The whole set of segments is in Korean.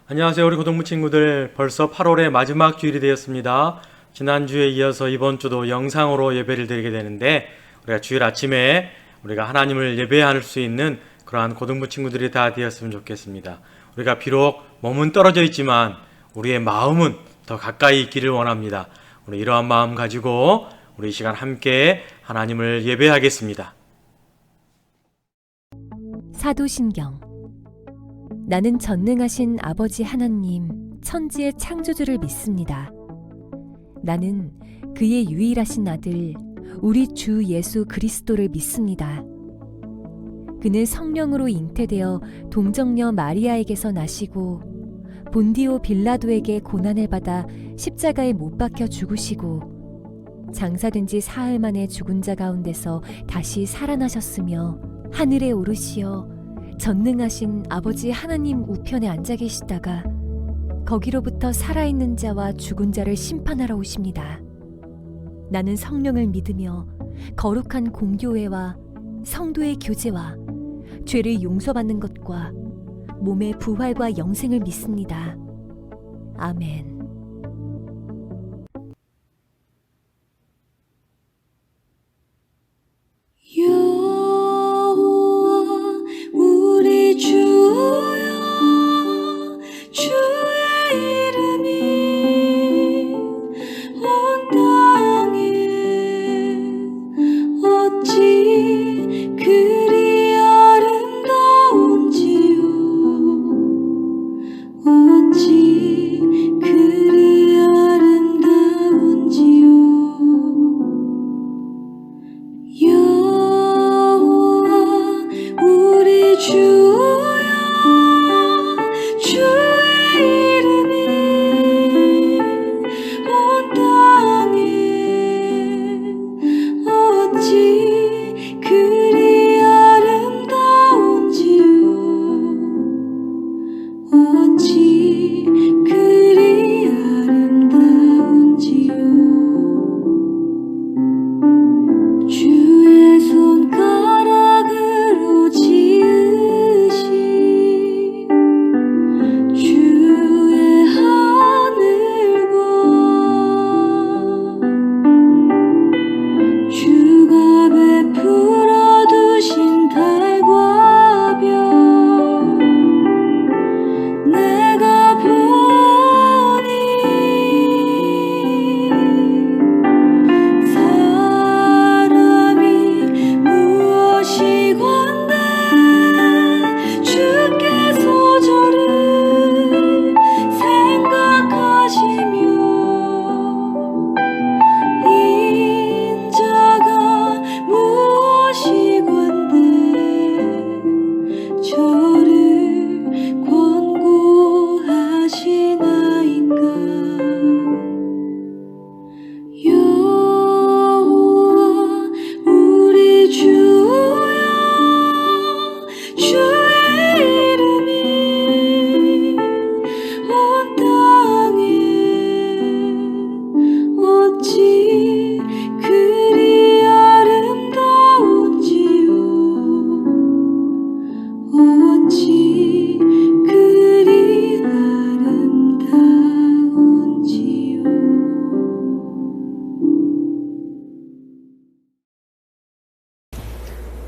안녕하세요. 우리 고등부 친구들, 벌써 8월의 마지막 주일이 되었습니다. 지난주에 이어서 이번 주도 영상으로 예배를 드리게 되는데, 우리가 주일 아침에 우리가 하나님을 예배할 수 있는 그러한 고등부 친구들이 다 되었으면 좋겠습니다. 우리가 비록 몸은 떨어져 있지만 우리의 마음은 더 가까이 있기를 원합니다. 우리 이러한 마음 가지고 우리 이 시간 함께 하나님을 예배하겠습니다. 사도신경. 나는 전능하신 아버지 하나님, 천지의 창조주를 믿습니다. 나는 그의 유일하신 아들, 우리 주 예수 그리스도를 믿습니다. 그는 성령으로 잉태되어 동정녀 마리아에게서 나시고 본디오 빌라도에게 고난을 받아 십자가에 못 박혀 죽으시고 장사된 지 사흘 만에 죽은 자 가운데서 다시 살아나셨으며 하늘에 오르시어 전능하신 아버지 하나님 우편에 앉아 계시다가 거기로부터 살아있는 자와 죽은 자를 심판하러 오십니다. 나는 성령을 믿으며 거룩한 공교회와 성도의 교제와 죄를 용서받는 것과 몸의 부활과 영생을 믿습니다. 아멘.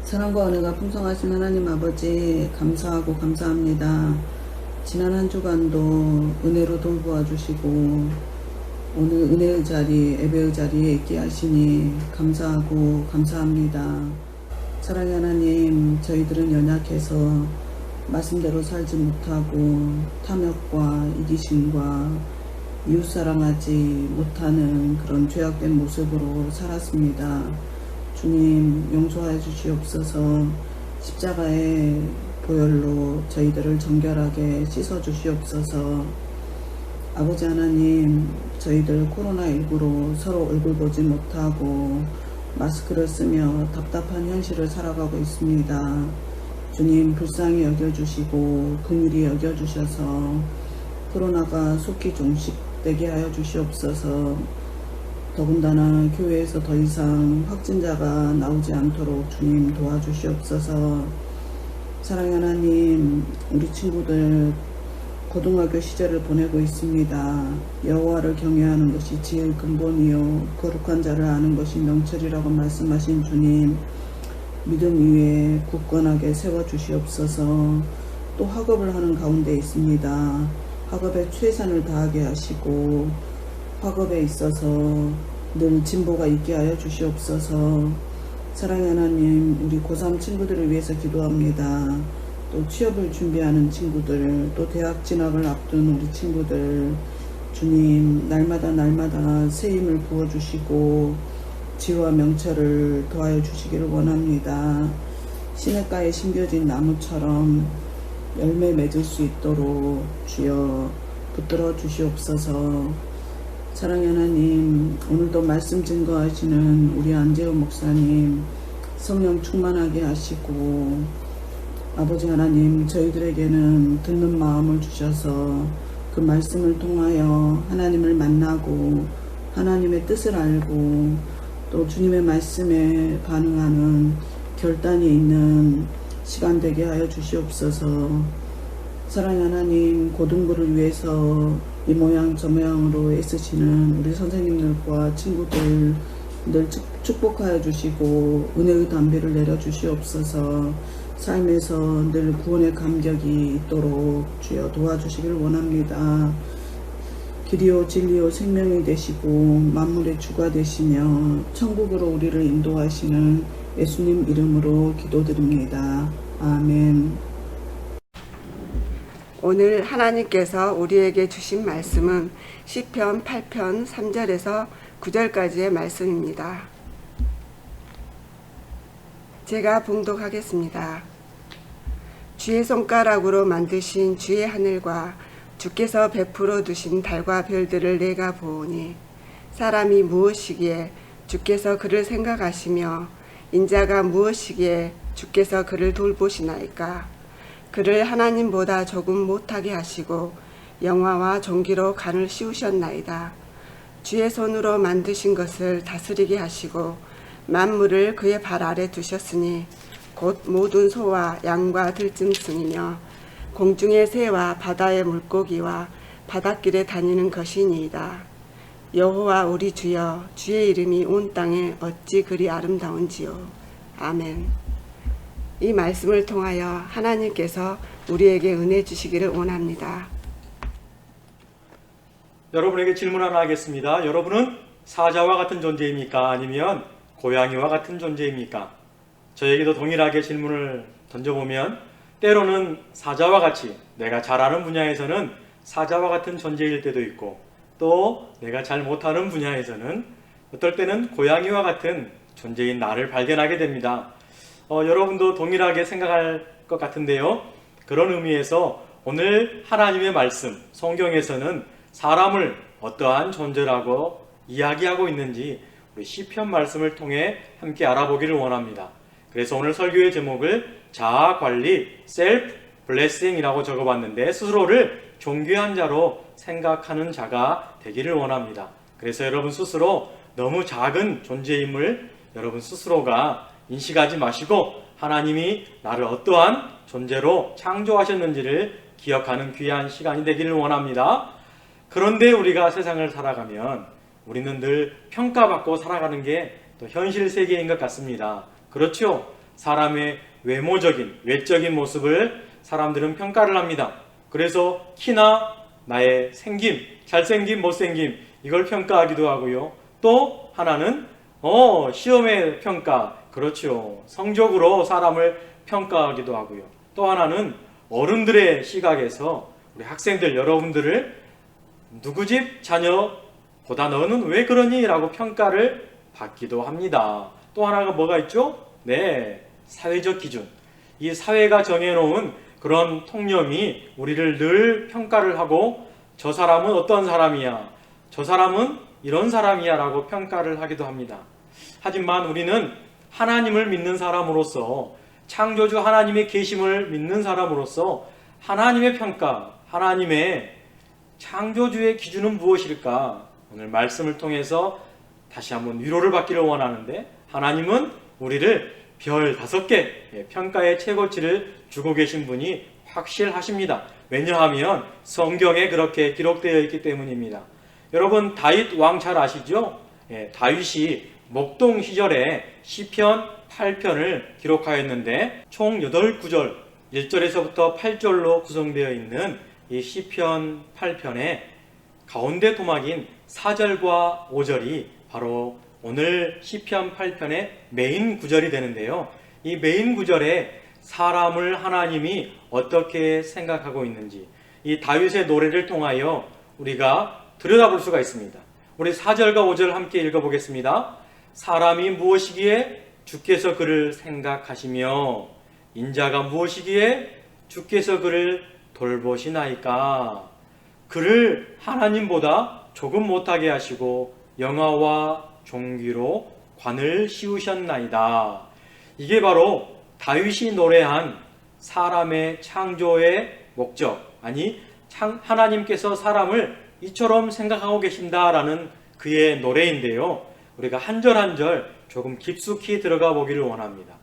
사랑과 은혜가 풍성하신 하나님 아버지 감사하고 감사합니다. 지난 한 주간도 은혜로 돌보아 주시고 오늘 은혜의 자리, 예배의 자리에 있게 하시니 감사하고 감사합니다. 사랑의 하나님, 저희들은 연약해서 말씀대로 살지 못하고 탐욕과 이기심과 이웃사랑하지 못하는 그런 죄악된 모습으로 살았습니다. 주님, 용서하여 주시옵소서. 십자가의 보혈로 저희들을 정결하게 씻어 주시옵소서. 아버지 하나님, 저희들 코로나19로 서로 얼굴 보지 못하고 마스크를 쓰며 답답한 현실을 살아가고 있습니다. 주님, 불쌍히 여겨주시고 긍휼히 여겨주셔서 코로나가 속히 종식되게 하여 주시옵소서. 더군다나 교회에서 더 이상 확진자가 나오지 않도록 주님 도와주시옵소서. 사랑의 하나님, 우리 친구들 고등학교 시절을 보내고 있습니다. 여호와를 경외하는 것이 지혜의 근본이요 거룩한 자를 아는 것이 명철이라고 말씀하신 주님, 믿음 위에 굳건하게 세워주시옵소서. 또 학업을 하는 가운데 있습니다. 학업에 최선을 다하게 하시고 학업에 있어서 늘 진보가 있게 하여 주시옵소서. 사랑의 하나님, 우리 고3 친구들을 위해서 기도합니다. 또 취업을 준비하는 친구들, 또 대학 진학을 앞둔 우리 친구들, 주님 날마다 새 힘을 부어주시고 지혜와 명철을 더하여 주시기를 원합니다. 시냇가에 심겨진 나무처럼 열매 맺을 수 있도록 주여 붙들어 주시옵소서. 사랑의 하나님, 오늘도 말씀 증거하시는 우리 안재호 목사님 성령 충만하게 하시고, 아버지 하나님, 저희들에게는 듣는 마음을 주셔서 그 말씀을 통하여 하나님을 만나고 하나님의 뜻을 알고 또 주님의 말씀에 반응하는 결단이 있는 시간 되게 하여 주시옵소서. 사랑의 하나님, 고등부를 위해서 이 모양 저 모양으로 애쓰시는 우리 선생님들과 친구들 늘 축복하여 주시고 은혜의 담비를 내려 주시옵소서. 삶에서 늘 구원의 감격이 있도록 주여 도와주시길 원합니다. 길이요 진리요 생명이 되시고 만물의 주가 되시며 천국으로 우리를 인도하시는 예수님 이름으로 기도드립니다. 아멘. 오늘 하나님께서 우리에게 주신 말씀은 시편 8편 3절에서 9절까지의 말씀입니다. 제가 봉독하겠습니다. 주의 손가락으로 만드신 주의 하늘과 주께서 베풀어 두신 달과 별들을 내가 보오니 사람이 무엇이기에 주께서 그를 생각하시며 인자가 무엇이기에 주께서 그를 돌보시나이까. 그를 하나님보다 조금 못하게 하시고 영화와 종기로 간을 씌우셨나이다. 주의 손으로 만드신 것을 다스리게 하시고 만물을 그의 발 아래 두셨으니 곧 모든 소와 양과 들짐승이며 공중의 새와 바다의 물고기와 바닷길에 다니는 것이니이다. 여호와 우리 주여, 주의 이름이 온 땅에 어찌 그리 아름다운지요. 아멘. 이 말씀을 통하여 하나님께서 우리에게 은혜 주시기를 원합니다. 여러분에게 질문 하나 하겠습니다. 여러분은 사자와 같은 존재입니까? 아니면 고양이와 같은 존재입니까? 저에게도 동일하게 질문을 던져보면 때로는 사자와 같이 내가 잘 아는 분야에서는 사자와 같은 존재일 때도 있고, 또 내가 잘 못하는 분야에서는 어떨 때는 고양이와 같은 존재인 나를 발견하게 됩니다. 여러분도 동일하게 생각할 것 같은데요. 그런 의미에서 오늘 하나님의 말씀, 성경에서는 사람을 어떠한 존재라고 이야기하고 있는지 우리 시편 말씀을 통해 함께 알아보기를 원합니다. 그래서 오늘 설교의 제목을 자아관리, 셀프 블레싱이라고 적어봤는데, 스스로를 존귀한 자로 생각하는 자가 되기를 원합니다. 그래서 여러분 스스로 너무 작은 존재임을 여러분 스스로가 인식하지 마시고 하나님이 나를 어떠한 존재로 창조하셨는지를 기억하는 귀한 시간이 되기를 원합니다. 그런데 우리가 세상을 살아가면 우리는 늘 평가받고 살아가는 게 또 현실 세계인 것 같습니다. 그렇죠? 사람의 외모적인, 외적인 모습을 사람들은 평가를 합니다. 그래서 키나 나의 생김, 잘생김, 못생김, 이걸 평가하기도 하고요. 또 하나는 시험의 평가, 그렇죠. 성적으로 사람을 평가하기도 하고요. 또 하나는 어른들의 시각에서 우리 학생들 여러분들을 누구 집 자녀보다 너는 왜 그러니? 라고 평가를 받기도 합니다. 또 하나가 뭐가 있죠? 네, 사회적 기준. 이 사회가 정해놓은 그런 통념이 우리를 늘 평가를 하고, 저 사람은 어떤 사람이야, 저 사람은 이런 사람이야 라고 평가를 하기도 합니다. 하지만 우리는 하나님을 믿는 사람으로서, 창조주 하나님의 계심을 믿는 사람으로서 하나님의 평가, 하나님의 창조주의 기준은 무엇일까? 오늘 말씀을 통해서 다시 한번 위로를 받기를 원하는데, 하나님은 우리를 별 5개 평가의 최고치를 주고 계신 분이 확실하십니다. 왜냐하면 성경에 그렇게 기록되어 있기 때문입니다. 여러분 다윗 왕 잘 아시죠? 다윗이 목동 시절에 시편 8편을 기록하였는데 총 8구절 1절에서부터 8절로 구성되어 있는 이 시편 8편의 가운데 토막인 4절과 5절이 바로 오늘 시편 8편의 메인 구절이 되는데요. 이 메인 구절에 사람을 하나님이 어떻게 생각하고 있는지 이 다윗의 노래를 통하여 우리가 들여다볼 수가 있습니다. 우리 4절과 5절 함께 읽어보겠습니다. 사람이 무엇이기에 주께서 그를 생각하시며 인자가 무엇이기에 주께서 그를 돌보시나이까. 그를 하나님보다 조금 못하게 하시고 영화와 종기로 관을 씌우셨나이다. 이게 바로 다윗이 노래한 사람의 창조의 목적, 아니 하나님께서 사람을 이처럼 생각하고 계신다라는 그의 노래인데요. 우리가 한 절 한 절 조금 깊숙이 들어가 보기를 원합니다.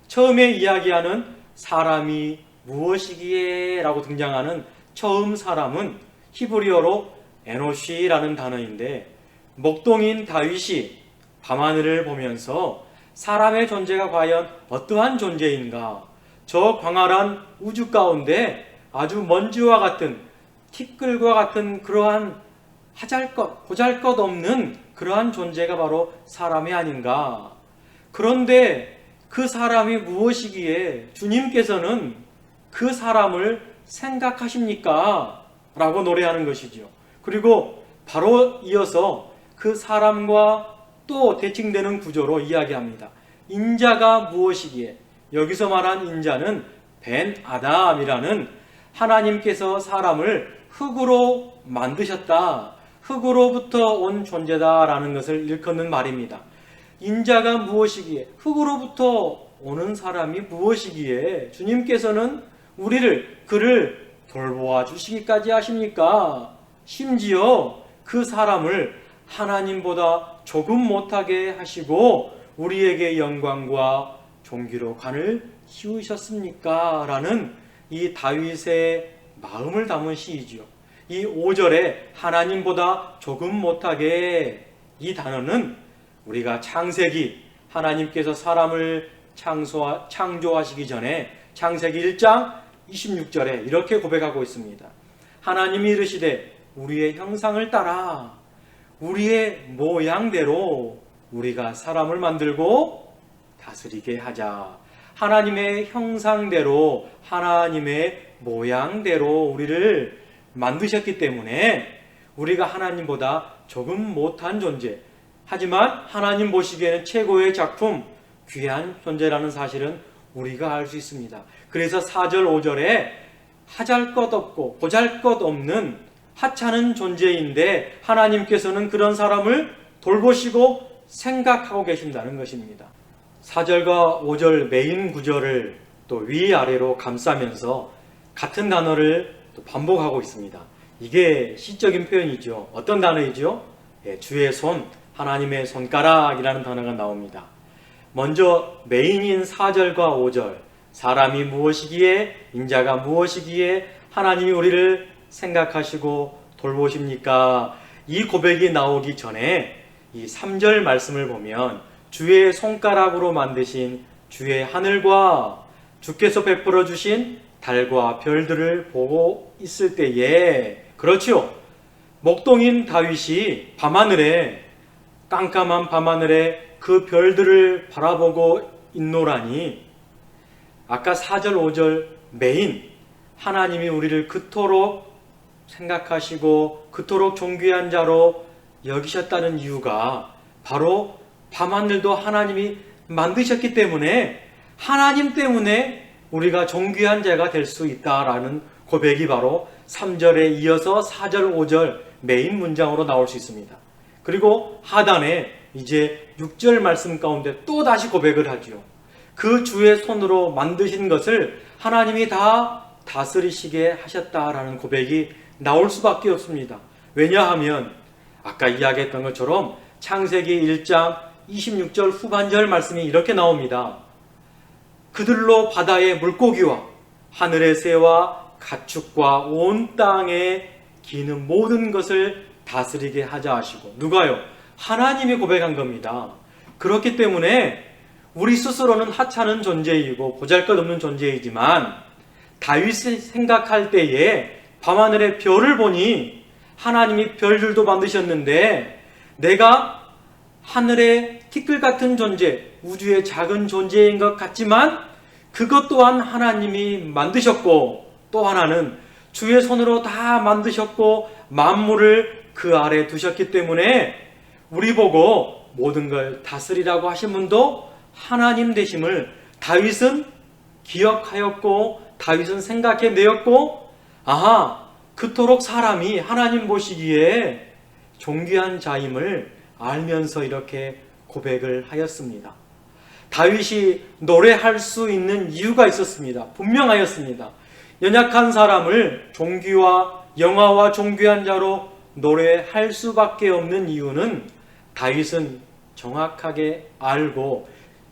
처음에 이야기하는 사람이 무엇이기에 라고 등장하는 처음 사람은 히브리어로 에노시라는 단어인데 목동인 다윗이 밤하늘을 보면서 사람의 존재가 과연 어떠한 존재인가, 저 광활한 우주 가운데 아주 먼지와 같은 티끌과 같은 그러한 보잘것없는 그러한 존재가 바로 사람이 아닌가. 그런데 그 사람이 무엇이기에 주님께서는 그 사람을 생각하십니까? 라고 노래하는 것이죠. 그리고 바로 이어서 그 사람과 또 대칭되는 구조로 이야기합니다. 인자가 무엇이기에, 여기서 말한 인자는 벤 아담이라는 하나님께서 사람을 흙으로 만드셨다, 흙으로부터 온 존재다라는 것을 일컫는 말입니다. 인자가 무엇이기에, 흙으로부터 오는 사람이 무엇이기에 주님께서는 그를 돌보아 주시기까지 하십니까? 심지어 그 사람을 하나님보다 조금 못하게 하시고 우리에게 영광과 존귀로 관을 씌우셨습니까? 라는 이 다윗의 마음을 담은 시이지요. 이 5절에 하나님보다 조금 못하게, 이 단어는 우리가 창세기, 하나님께서 사람을 창조하시기 전에 창세기 1장 26절에 이렇게 고백하고 있습니다. 하나님이 이르시되 우리의 형상을 따라 우리의 모양대로 우리가 사람을 만들고 다스리게 하자. 하나님의 형상대로, 하나님의 모양대로 우리를 만드셨기 때문에 우리가 하나님보다 조금 못한 존재, 하지만 하나님 보시기에는 최고의 작품, 귀한 존재라는 사실은 우리가 알 수 있습니다. 그래서 4절 5절에 하잘것없고 보잘것없는 하찮은 존재인데 하나님께서는 그런 사람을 돌보시고 생각하고 계신다는 것입니다. 4절과 5절 메인 구절을 또 위아래로 감싸면서 같은 단어를 또 반복하고 있습니다. 이게 시적인 표현이죠. 어떤 단어이죠? 주의 손, 하나님의 손가락이라는 단어가 나옵니다. 먼저 메인인 4절과 5절, 사람이 무엇이기에, 인자가 무엇이기에 하나님이 우리를 생각하시고 돌보십니까? 이 고백이 나오기 전에 이 3절 말씀을 보면 주의 손가락으로 만드신 주의 하늘과 주께서 베풀어 주신 달과 별들을 보고 있을 때에, 그렇죠, 목동인 다윗이 밤하늘에, 깜깜한 밤하늘에 그 별들을 바라보고 있노라니, 아까 4절 5절 메인, 하나님이 우리를 그토록 생각하시고 그토록 존귀한 자로 여기셨다는 이유가 바로 밤하늘도 하나님이 만드셨기 때문에, 하나님 때문에 우리가 존귀한 자가 될 수 있다라는 고백이 바로 3절에 이어서 4절 5절 메인 문장으로 나올 수 있습니다. 그리고 하단에 이제 6절 말씀 가운데 또 다시 고백을 하죠. 그 주의 손으로 만드신 것을 하나님이 다 다스리시게 하셨다라는 고백이 나올 수밖에 없습니다. 왜냐하면 아까 이야기했던 것처럼 창세기 1장 26절 후반절 말씀이 이렇게 나옵니다. 그들로 바다의 물고기와 하늘의 새와 가축과 온 땅에 기는 모든 것을 다스리게 하자 하시고, 누가요? 하나님이 고백한 겁니다. 그렇기 때문에 우리 스스로는 하찮은 존재이고 보잘것없는 존재이지만 다윗이 생각할 때에 밤하늘의 별을 보니 하나님이 별들도 만드셨는데 내가 하늘의 티끌 같은 존재, 우주의 작은 존재인 것 같지만 그것 또한 하나님이 만드셨고, 또 하나는 주의 손으로 다 만드셨고 만물을 그 아래 두셨기 때문에 우리 보고 모든 걸 다스리라고 하신 분도 하나님 되심을 다윗은 기억하였고, 다윗은 생각해내었고, 아하, 그토록 사람이 하나님 보시기에 존귀한 자임을 알면서 이렇게 고백을 하였습니다. 다윗이 노래할 수 있는 이유가 있었습니다. 분명하였습니다. 연약한 사람을 존귀와 영화와 존귀한 자로 노래할 수밖에 없는 이유는 다윗은 정확하게 알고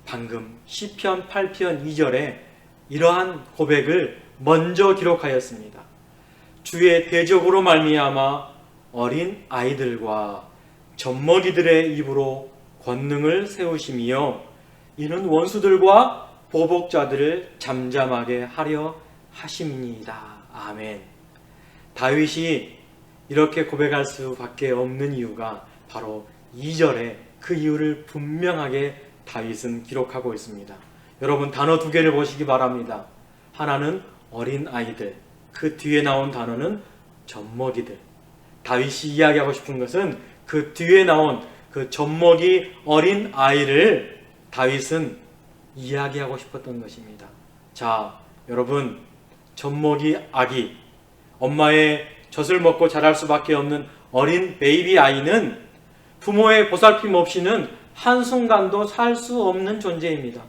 방금 시편 8편 2절에 이러한 고백을 먼저 기록하였습니다. 주의 대적으로 말미암아 어린 아이들과 젖먹이들의 입으로 권능을 세우시며 이는 원수들과 보복자들을 잠잠하게 하려 하심이니이다. 아멘. 다윗이 이렇게 고백할 수밖에 없는 이유가 바로 2절에 그 이유를 분명하게 다윗은 기록하고 있습니다. 여러분, 단어 두 개를 보시기 바랍니다. 하나는 어린 아이들, 그 뒤에 나온 단어는 젖먹이들. 다윗이 이야기하고 싶은 것은 그 뒤에 나온 그 젖먹이 어린 아이를 다윗은 이야기하고 싶었던 것입니다. 자, 여러분, 젖먹이 아기, 엄마의 젖을 먹고 자랄 수밖에 없는 어린 베이비 아이는 부모의 보살핌 없이는 한순간도 살 수 없는 존재입니다.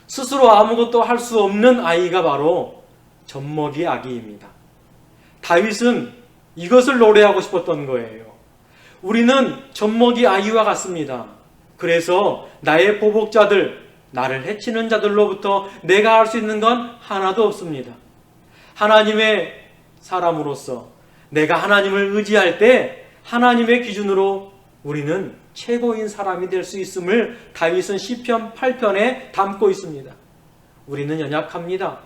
스스로 아무것도 할 수 없는 아이가 바로 젖먹이 아기입니다. 다윗은 이것을 노래하고 싶었던 거예요. 우리는 젖먹이 아이와 같습니다. 그래서 나의 보복자들, 나를 해치는 자들로부터 내가 할 수 있는 건 하나도 없습니다. 하나님의 사람으로서 내가 하나님을 의지할 때 하나님의 기준으로 우리는 최고인 사람이 될 수 있음을 다윗은 시편 8편에 담고 있습니다. 우리는 연약합니다.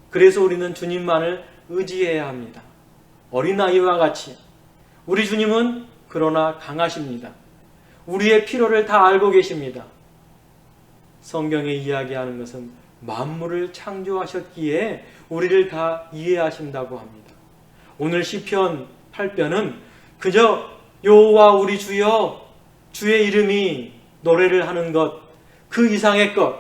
그래서 우리는 주님만을 의지해야 합니다. 어린아이와 같이 우리 주님은 그러나 강하십니다. 우리의 필요를 다 알고 계십니다. 성경에 이야기하는 것은 만물을 창조하셨기에 우리를 다 이해하신다고 합니다. 오늘 시편 8편은 그저 여호와 우리 주여, 주의 이름이 노래를 하는 것, 그 이상의 것,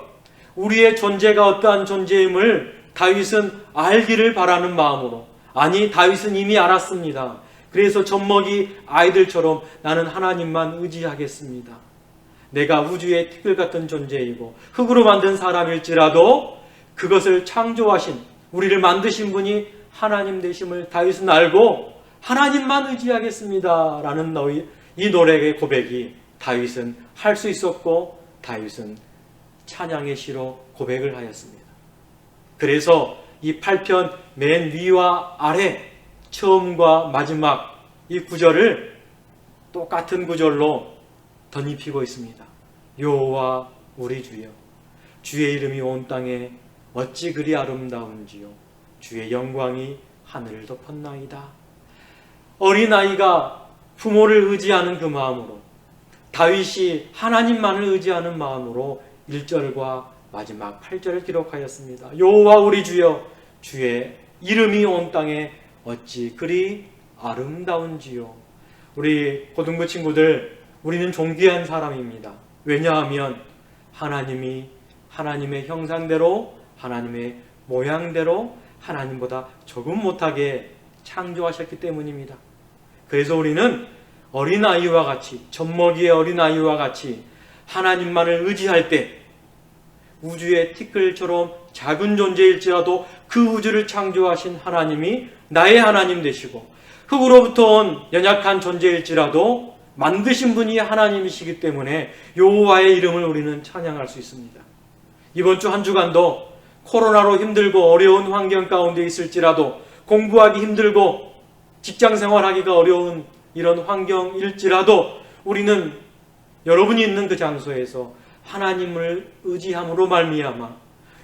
우리의 존재가 어떠한 존재임을 다윗은 알기를 바라는 마음으로, 아니 다윗은 이미 알았습니다. 그래서 젖먹이 아이들처럼 나는 하나님만 의지하겠습니다. 내가 우주의 티끌 같은 존재이고 흙으로 만든 사람일지라도 그것을 창조하신, 우리를 만드신 분이 하나님 되심을 다윗은 알고 하나님만 의지하겠습니다 라는 이 노래의 고백이 다윗은 할 수 있었고, 다윗은 찬양의 시로 고백을 하였습니다. 그래서 이 8편 맨 위와 아래 처음과 마지막 이 구절을 똑같은 구절로 덧입히고 있습니다. 여호와 우리 주여, 주의 이름이 온 땅에 어찌 그리 아름다운지요, 주의 영광이 하늘을 덮었나이다. 어린아이가 부모를 의지하는 그 마음으로, 다윗이 하나님만을 의지하는 마음으로 1절과 마지막 8절을 기록하였습니다. 여호와 우리 주여, 주의 이름이 온 땅에 어찌 그리 아름다운지요. 우리 고등부 친구들, 우리는 존귀한 사람입니다. 왜냐하면 하나님이 하나님의 형상대로, 하나님의 모양대로 하나님보다 조금 못하게 창조하셨기 때문입니다. 그래서 우리는 어린아이와 같이, 젖먹이의 어린아이와 같이 하나님만을 의지할 때 우주의 티끌처럼 작은 존재일지라도 그 우주를 창조하신 하나님이 나의 하나님 되시고, 흙으로부터 온 연약한 존재일지라도 만드신 분이 하나님이시기 때문에 여호와의 이름을 우리는 찬양할 수 있습니다. 이번 주 한 주간도 코로나로 힘들고 어려운 환경 가운데 있을지라도, 공부하기 힘들고 직장 생활하기가 어려운 이런 환경일지라도 우리는 여러분이 있는 그 장소에서 하나님을 의지함으로 말미암아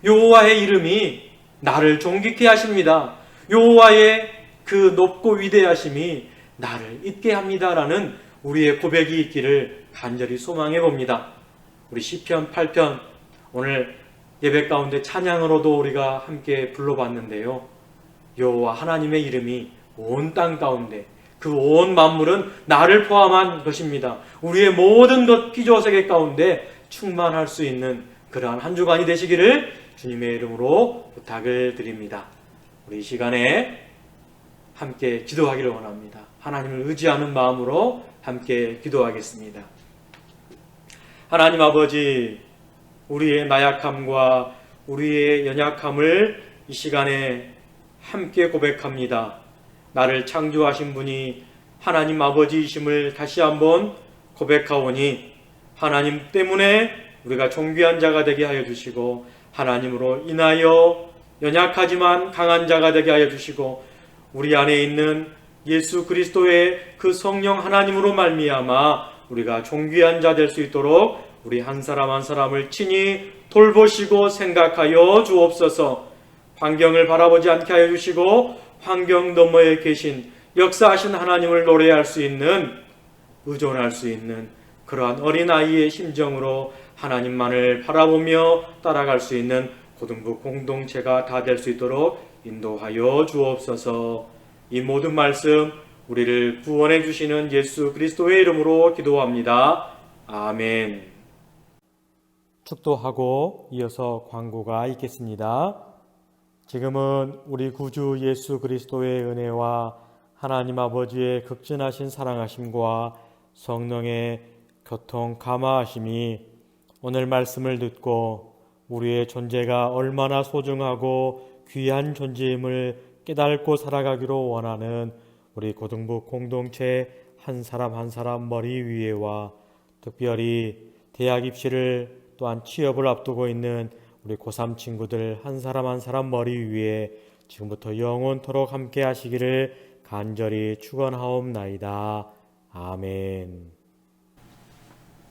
여호와의 이름이 나를 존귀케 하십니다. 여호와의 그 높고 위대하심이 나를 잊게 합니다라는 우리의 고백이 있기를 간절히 소망해 봅니다. 우리 시편 8편 오늘 예배 가운데 찬양으로도 우리가 함께 불러봤는데요. 여호와 하나님의 이름이 온 땅 가운데, 그 온 만물은 나를 포함한 것입니다. 우리의 모든 것 피조세계 가운데 충만할 수 있는 그러한 한 주간이 되시기를 주님의 이름으로 부탁을 드립니다. 우리 이 시간에 함께 기도하기를 원합니다. 하나님을 의지하는 마음으로 함께 기도하겠습니다. 하나님 아버지, 우리의 나약함과 우리의 연약함을 이 시간에 함께 고백합니다. 나를 창조하신 분이 하나님 아버지이심을 다시 한번 고백하오니 하나님 때문에 우리가 존귀한 자가 되게 하여 주시고, 하나님으로 인하여 연약하지만 강한 자가 되게 하여 주시고, 우리 안에 있는 예수 그리스도의 그 성령 하나님으로 말미암아 우리가 존귀한 자 될 수 있도록 우리 한 사람 한 사람을 친히 돌보시고 생각하여 주옵소서. 환경을 바라보지 않게 하여 주시고 환경 너머에 계신 역사하신 하나님을 노래할 수 있는, 의존할 수 있는 그러한 어린아이의 심정으로 하나님만을 바라보며 따라갈 수 있는 고등부 공동체가 다 될 수 있도록 인도하여 주옵소서. 이 모든 말씀 우리를 구원해 주시는 예수 그리스도의 이름으로 기도합니다. 아멘. 축도하고 이어서 광고가 있겠습니다. 지금은 우리 구주 예수 그리스도의 은혜와 하나님 아버지의 극진하신 사랑하심과 성령의 교통 감화하심이 오늘 말씀을 듣고 우리의 존재가 얼마나 소중하고 귀한 존재임을 깨닫고 살아가기로 원하는 우리 고등부 공동체 한 사람 한 사람 머리 위에와 특별히 대학 입시를 또한 취업을 앞두고 있는 우리 고3 친구들 한 사람 머리 위에 지금부터 영원토록 함께 하시기를 간절히 축원하옵나이다. 아멘.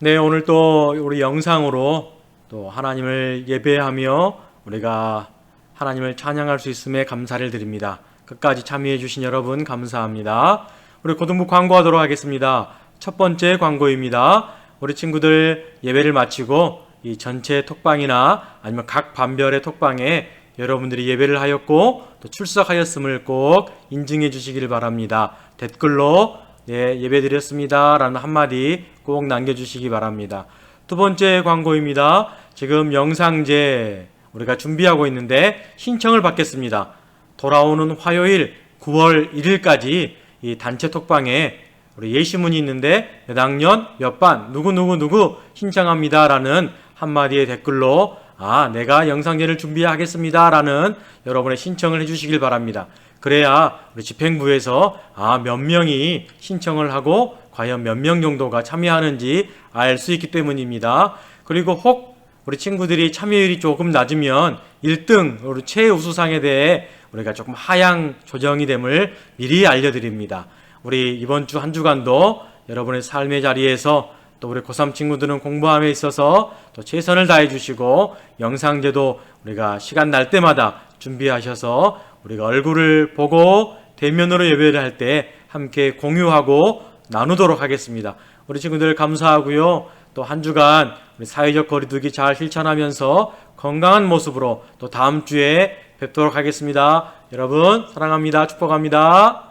네, 오늘 또 우리 영상으로 또 하나님을 예배하며 우리가 하나님을 찬양할 수 있음에 감사를 드립니다. 끝까지 참여해 주신 여러분 감사합니다. 우리 고등부 광고하도록 하겠습니다. 첫 번째 광고입니다. 우리 친구들 예배를 마치고 이 전체 톡방이나 아니면 각 반별의 톡방에 여러분들이 예배를 하였고 또 출석하였음을 꼭 인증해 주시길 바랍니다. 댓글로 예배 드렸습니다 라는 한마디 꼭 남겨주시기 바랍니다. 두 번째 광고입니다. 지금 영상제 우리가 준비하고 있는데 신청을 받겠습니다. 돌아오는 화요일 9월 1일까지 이 단체 톡방에 우리 예시문이 있는데 몇 학년 몇 반 누구 신청합니다 라는 한마디의 댓글로 내가 영상제를 준비하겠습니다 라는 여러분의 신청을 해주시길 바랍니다. 그래야 우리 집행부에서 몇 명이 신청을 하고 과연 몇 명 정도가 참여하는지 알 수 있기 때문입니다. 그리고 혹 우리 친구들이 참여율이 조금 낮으면 1등 우리 최우수상에 대해 우리가 조금 하향 조정이 됨을 미리 알려드립니다. 우리 이번 주 한 주간도 여러분의 삶의 자리에서 또 우리 고3 친구들은 공부함에 있어서 또 최선을 다해 주시고 영상제도 우리가 시간 날 때마다 준비하셔서 우리가 얼굴을 보고 대면으로 예배를 할 때 함께 공유하고 나누도록 하겠습니다. 우리 친구들 감사하고요. 또 한 주간 우리 사회적 거리두기 잘 실천하면서 건강한 모습으로 또 다음 주에 뵙도록 하겠습니다. 여러분 사랑합니다. 축복합니다.